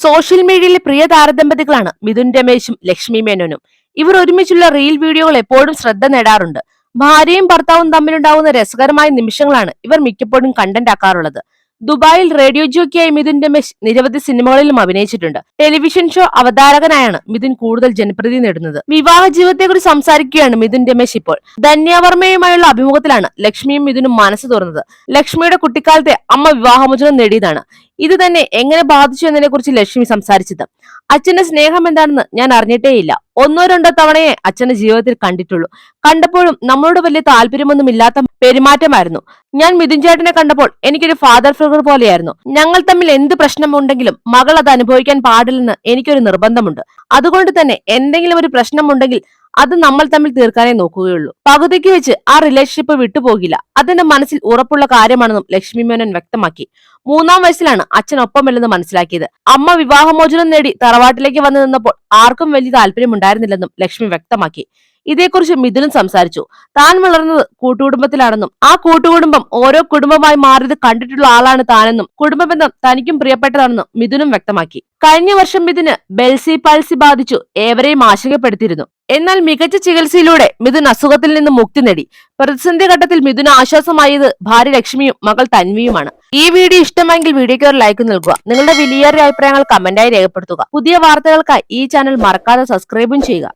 Social മീഡിയയിലെ പ്രിയ താരദമ്പതികളാണ് മിഥുൻ രമേശും ലക്ഷ്മി മേനോനും. ഇവർ ഒരുമിച്ചുള്ള റീൽ വീഡിയോകൾ എപ്പോഴും ശ്രദ്ധ നേടാറുണ്ട്. ഭാര്യയും ഭർത്താവും തമ്മിലുണ്ടാവുന്ന രസകരമായ നിമിഷങ്ങളാണ് ഇവർ മിക്കപ്പോഴും കണ്ടന്റ് ആക്കാറുള്ളത്. ദുബായിൽ റേഡിയോ ജോക്കിയായി മിഥുൻ രമേശ് നിരവധി സിനിമകളിലും അഭിനയിച്ചിട്ടുണ്ട്. ടെലിവിഷൻ ഷോ അവതാരകനായാണ് മിഥുൻ കൂടുതൽ ജനപ്രീതി നേടുന്നത്. വിവാഹ ജീവിതത്തെക്കുറിച്ച് സംസാരിക്കുകയാണ് മിഥുൻ രമേശ് ഇപ്പോൾ. ധന്യവർമ്മയുമായുള്ള അഭിമുഖത്തിലാണ് ലക്ഷ്മിയും മിഥുനും മനസ്സ് തുറന്നത്. ലക്ഷ്മിയുടെ കുട്ടിക്കാലത്തെ അമ്മ വിവാഹമോചനം നേടിയതാണ്. ഇത് തന്നെ എങ്ങനെ ബാധിച്ചു എന്നതിനെ കുറിച്ച് ലക്ഷ്മി സംസാരിച്ചത്. അച്ഛന്റെ സ്നേഹം എന്താണെന്ന് ഞാൻ അറിഞ്ഞിട്ടേയില്ല. ഒന്നോ രണ്ടോ തവണയെ അച്ഛന്റെ ജീവിതത്തിൽ കണ്ടിട്ടുള്ളൂ. കണ്ടപ്പോഴും നമ്മളോട് വലിയ താല്പര്യമൊന്നും ഇല്ലാത്ത പെരുമാറ്റമായിരുന്നു. ഞാൻ മിഥുൻ ചേട്ടനെ കണ്ടപ്പോൾ എനിക്കൊരു ഫാദർ ഫിഗർ പോലെയായിരുന്നു. ഞങ്ങൾ തമ്മിൽ എന്ത് പ്രശ്നമുണ്ടെങ്കിലും മകൾ അത് അനുഭവിക്കാൻ പാടില്ലെന്ന് എനിക്കൊരു നിർബന്ധമുണ്ട്. അതുകൊണ്ട് തന്നെ എന്തെങ്കിലും ഒരു പ്രശ്നമുണ്ടെങ്കിൽ അത് നമ്മൾ തമ്മിൽ തീർക്കാനേ നോക്കുകയുള്ളൂ. പകുതിക്ക് വെച്ച് ആ റിലേഷൻഷിപ്പ് വിട്ടുപോകില്ല. അതെന്റെ മനസ്സിൽ ഉറപ്പുള്ള കാര്യമാണെന്നും ലക്ഷ്മി മേനോൻ വ്യക്തമാക്കി. 3-ാം വയസ്സിലാണ് അച്ഛൻ ഒപ്പമില്ലെന്ന് മനസ്സിലാക്കിയത്. അമ്മ വിവാഹമോചനം നേടി തറവാട്ടിലേക്ക് വന്നു നിന്നപ്പോൾ ആർക്കും വലിയ താല്പര്യമുണ്ടായിരുന്നില്ലെന്നും ലക്ഷ്മി വ്യക്തമാക്കി. ഇതേക്കുറിച്ച് മിഥുനും സംസാരിച്ചു. താൻ വളർന്നത് കൂട്ടുകുടുംബത്തിലാണെന്നും ആ കൂട്ടുകുടുംബം ഓരോ കുടുംബമായി മാറിയത് കണ്ടിട്ടുള്ള ആളാണ് താനെന്നും കുടുംബബന്ധം തനിക്കും പ്രിയപ്പെട്ടതാണെന്നും മിഥുനും വ്യക്തമാക്കി. കഴിഞ്ഞ വർഷം മിഥുന് ബെൽസി പൾസി ബാധിച്ചു ഏവരെയും ആശങ്കപ്പെടുത്തിയിരുന്നു. എന്നാൽ മികച്ച ചികിത്സയിലൂടെ മിഥുൻ അസുഖത്തിൽ നിന്ന് മുക്തി നേടി. പ്രതിസന്ധി ഘട്ടത്തിൽ മിഥുന് ആശ്വാസമായത് ഭാര്യ ലക്ഷ്മിയും മകൾ തൻവിയുമാണ്. ഈ വീഡിയോ ഇഷ്ടമെങ്കിൽ വീഡിയോയ്ക്ക് ഒരു ലൈക്ക് നൽകുക. നിങ്ങളുടെ വിലയേറിയ അഭിപ്രായങ്ങൾ കമന്റായി രേഖപ്പെടുത്തുക. പുതിയ വാർത്തകൾക്കായി ഈ ചാനൽ മറക്കാതെ സബ്സ്ക്രൈബും ചെയ്യുക.